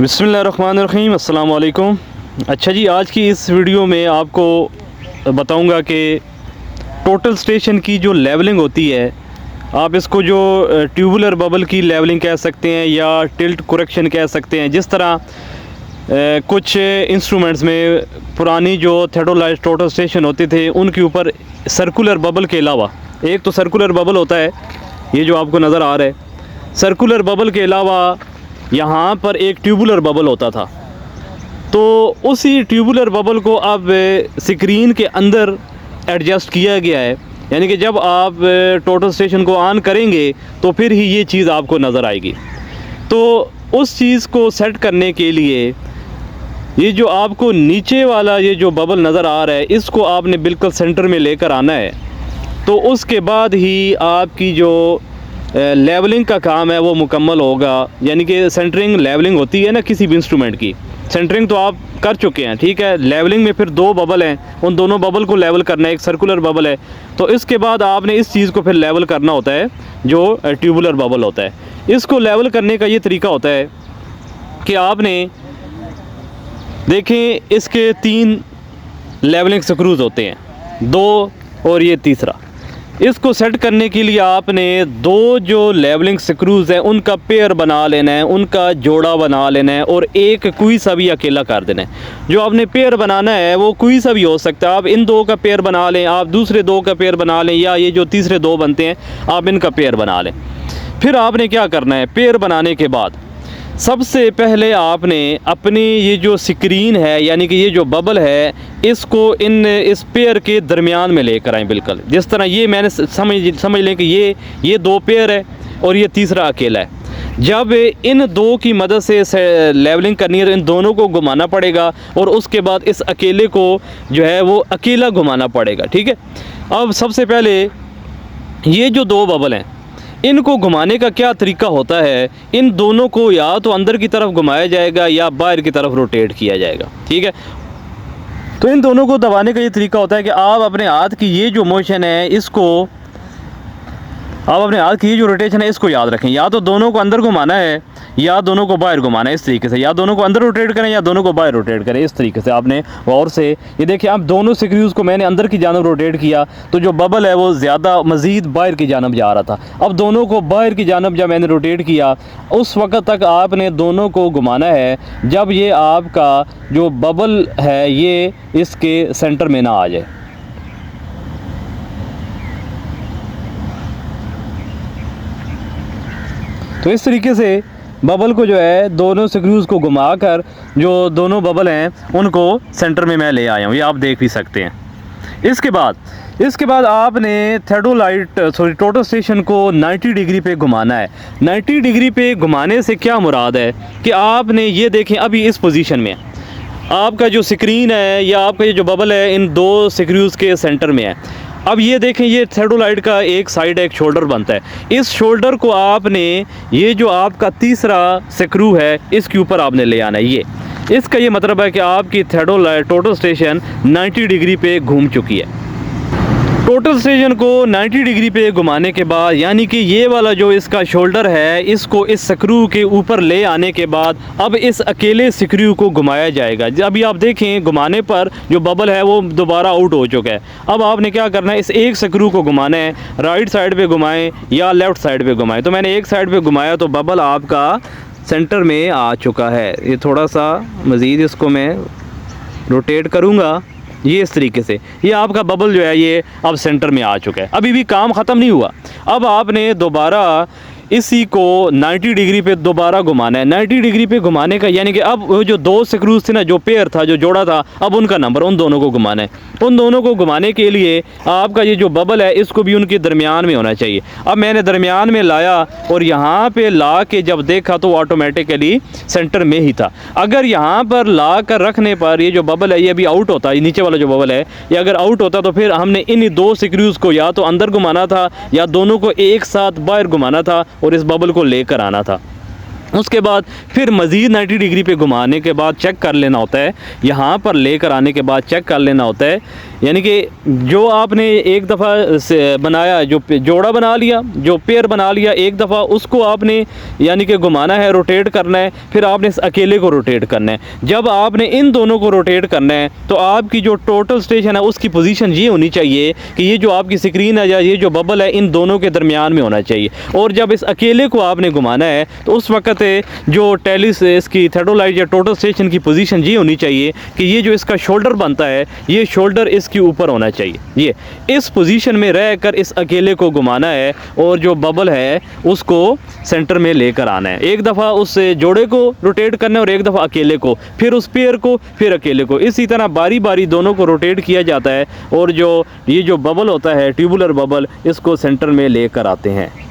बिस्मिल्लाहिर्रहमानिर्रहीम, अस्सलाम वालेकुम। अच्छा जी, आज की इस वीडियो में आपको बताऊंगा कि टोटल स्टेशन की जो लेवलिंग होती है, आप इसको जो ट्यूबुलर बबल की लेवलिंग कह सकते हैं या टिल्ट करेक्शन कह सकते हैं। जिस तरह कुछ इंस्ट्रूमेंट्स में पुरानी जो थेडोलाइट टोटल स्टेशन होते थे उनके ऊपर सर्कुलर बबल के अलावा, एक तो सर्कुलर बबल होता है, ये जो आपको नज़र आ रहा है, सर्कुलर बबल के अलावा यहाँ पर एक ट्यूबुलर बबल होता था। तो उसी ट्यूबुलर बबल को अब स्क्रीन के अंदर एडजस्ट किया गया है, यानी कि जब आप टोटल स्टेशन को ऑन करेंगे तो फिर ही ये चीज़ आपको नज़र आएगी। तो उस चीज़ को सेट करने के लिए ये जो आपको नीचे वाला ये जो बबल नज़र आ रहा है, इसको आपने बिल्कुल सेंटर में लेकर आना है। तो उसके बाद ही आपकी जो लेवलिंग का काम है वो मुकम्मल होगा। यानी कि सेंटरिंग लेवलिंग होती है ना किसी भी इंस्ट्रूमेंट की, सेंटरिंग तो आप कर चुके हैं, ठीक है। लेवलिंग में फिर दो बबल हैं, उन दोनों बबल को लेवल करना है, एक सर्कुलर बबल है। तो इसके बाद आपने इस चीज़ को फिर लेवल करना होता है जो ट्यूबुलर बबल होता है। इसको लेवल करने का ये तरीका होता है कि आपने देखें, इसके 3 लेवलिंग स्क्रूज़ होते हैं, 2 और ये तीसरा। इसको सेट करने के लिए आपने 2 जो लेवलिंग स्क्रूज़ हैं उनका पेयर बना लेना है, उनका जोड़ा बना लेना है, और एक कोई सा भी अकेला कर देना है। जो आपने पेयर बनाना है वो कोई सा भी हो सकता है। आप इन 2 का पेयर बना लें, आप दूसरे 2 का पेयर बना लें, या ये जो तीसरे 2 बनते हैं आप इनका पेयर बना लें। फिर आपने क्या करना है, पेयर बनाने के बाद सबसे पहले आपने अपनी ये जो स्क्रीन है, यानी कि ये जो बबल है, इसको इस पेयर के दरमियान में लेकर आएँ। बिल्कुल जिस तरह ये मैंने समझ लें कि ये 2 पेयर है और ये तीसरा अकेला है। जब इन 2 की मदद से लेवलिंग करनी है तो इन दोनों को घुमाना पड़ेगा, और उसके बाद इस अकेले को जो है वो अकेला घुमाना पड़ेगा, ठीक है। अब सबसे पहले ये जो 2 बबल हैं इनको घुमाने का क्या तरीका होता है, इन दोनों को या तो अंदर की तरफ घुमाया जाएगा या बाहर की तरफ रोटेट किया जाएगा, ठीक है। तो इन दोनों को दबाने का ये तरीका होता है कि आप अपने हाथ की ये जो मोशन है इसको, आप अपने हाथ की ये जो रोटेशन है इसको याद रखें। या तो दोनों को अंदर घुमाना है या दोनों को बाहर घुमाना है, इस तरीके से। या दोनों को अंदर रोटेट करें या दोनों को बाहर रोटेट करें, इस तरीके से आपने गौर से। ये देखिए, अब दोनों स्क्रूज़ को मैंने अंदर की जानब रोटेट किया तो जो बबल है वो ज़्यादा मज़ीद बाहर की जानब जा रहा था। अब दोनों को बाहर की जानब जब मैंने रोटेट किया, उस वक्त तक आपने दोनों को घुमाना है जब ये आपका जो बबल है ये इसके सेंटर में ना आ जाए। तो इस तरीके से बबल को जो है दोनों स्क्रूज़ को घुमाकर जो दोनों बबल हैं उनको सेंटर में मैं ले आया हूँ, ये आप देख भी सकते हैं। इसके बाद आपने टोटल स्टेशन को 90 डिग्री पे घुमाना है। 90 डिग्री पे घुमाने से क्या मुराद है कि आपने ये देखें, अभी इस पोजीशन में आपका जो स्क्रीन है या आपका ये जो बबल है इन 2 स्क्रूज़ के सेंटर में है। अब ये देखें, ये थेडोलाइट का एक साइड एक शोल्डर बनता है। इस शोल्डर को आपने ये जो आपका तीसरा स्क्रू है इसके ऊपर आपने ले आना है। ये इसका ये मतलब है कि आपकी थेडोलाइट टोटल स्टेशन 90 डिग्री पे घूम चुकी है। टोटल स्टेशन को 90 डिग्री पे घुमाने के बाद, यानी कि ये वाला जो इसका शोल्डर है इसको इस स्क्रू के ऊपर ले आने के बाद अब इस अकेले स्क्रू को घुमाया जाएगा। अभी आप देखें, घुमाने पर जो बबल है वो दोबारा आउट हो चुका है। अब आपने क्या करना है, इस एक स्क्रू को घुमाना है, राइट साइड पे घुमाएं या लेफ़्ट साइड पे घुमाएं। तो मैंने एक साइड पे घुमाया तो बबल आपका सेंटर में आ चुका है। ये थोड़ा सा मज़ीद इसको मैं रोटेट करूँगा, ये इस तरीके से ये आपका बबल जो है ये अब सेंटर में आ चुका है। अभी भी काम ख़त्म नहीं हुआ। अब आपने दोबारा इसी को 90 डिग्री पे दोबारा घुमाना है। 90 डिग्री पे घुमाने का यानी कि अब वो जो 2 स्क्रूज़ थे ना, जो पेयर था, जो जोड़ा था, अब उनका नंबर उन दोनों को घुमाना है। उन दोनों को घुमाने के लिए आपका ये जो बबल है इसको भी उनके दरमियान में होना चाहिए। अब मैंने दरमियान में लाया और यहाँ पे ला के जब देखा तो ऑटोमेटिकली सेंटर में ही था। अगर यहाँ पर ला कर रखने पर ये जो बबल है ये भी आउट होता है, नीचे वाला जो बबल है ये अगर आउट होता तो फिर हमने इन 2 स्क्रूज़ को या तो अंदर घुमाना था या दोनों को एक साथ बाहर घुमाना था और इस बबल को लेकर आना था। उसके बाद फिर मज़ीद 90 डिग्री पे घुमाने के बाद चेक कर लेना होता है, यहाँ पर लेकर आने के बाद चेक कर लेना होता है यानी कि जो आपने एक दफ़ा से बनाया, जो जोड़ा बना लिया, जो पेयर बना लिया एक दफ़ा, उसको आपने यानी कि घुमाना है, रोटेट करना है, फिर आपने इस अकेले को रोटेट करना है। जब आपने इन दोनों को रोटेट करना है तो आपकी जो टोटल स्टेशन है उसकी पोजीशन ये होनी चाहिए कि ये जो आपकी स्क्रीन है या ये जो बबल है इन दोनों के दरमियान में होना चाहिए। और जब इस अकेले को आपने घुमाना है तो उस वक्त जो टेलिस इसकी थेडोलाइट या टोटल स्टेशन की पोजीशन ये होनी चाहिए कि ये जो इसका शोल्डर बनता है ये शोल्डर इसके ऊपर होना चाहिए। ये इस पोजीशन में रहकर इस अकेले को घुमाना है और जो बबल है उसको सेंटर में लेकर आना है। एक दफ़ा उस जोड़े को रोटेट करना है और एक दफ़ा अकेले को, फिर उस पेयर को, फिर अकेले को। इसी तरह बारी बारी दोनों को रोटेट किया जाता है और जो ये जो बबल होता है ट्यूबुलर बबल, इसको सेंटर में लेकर आते हैं।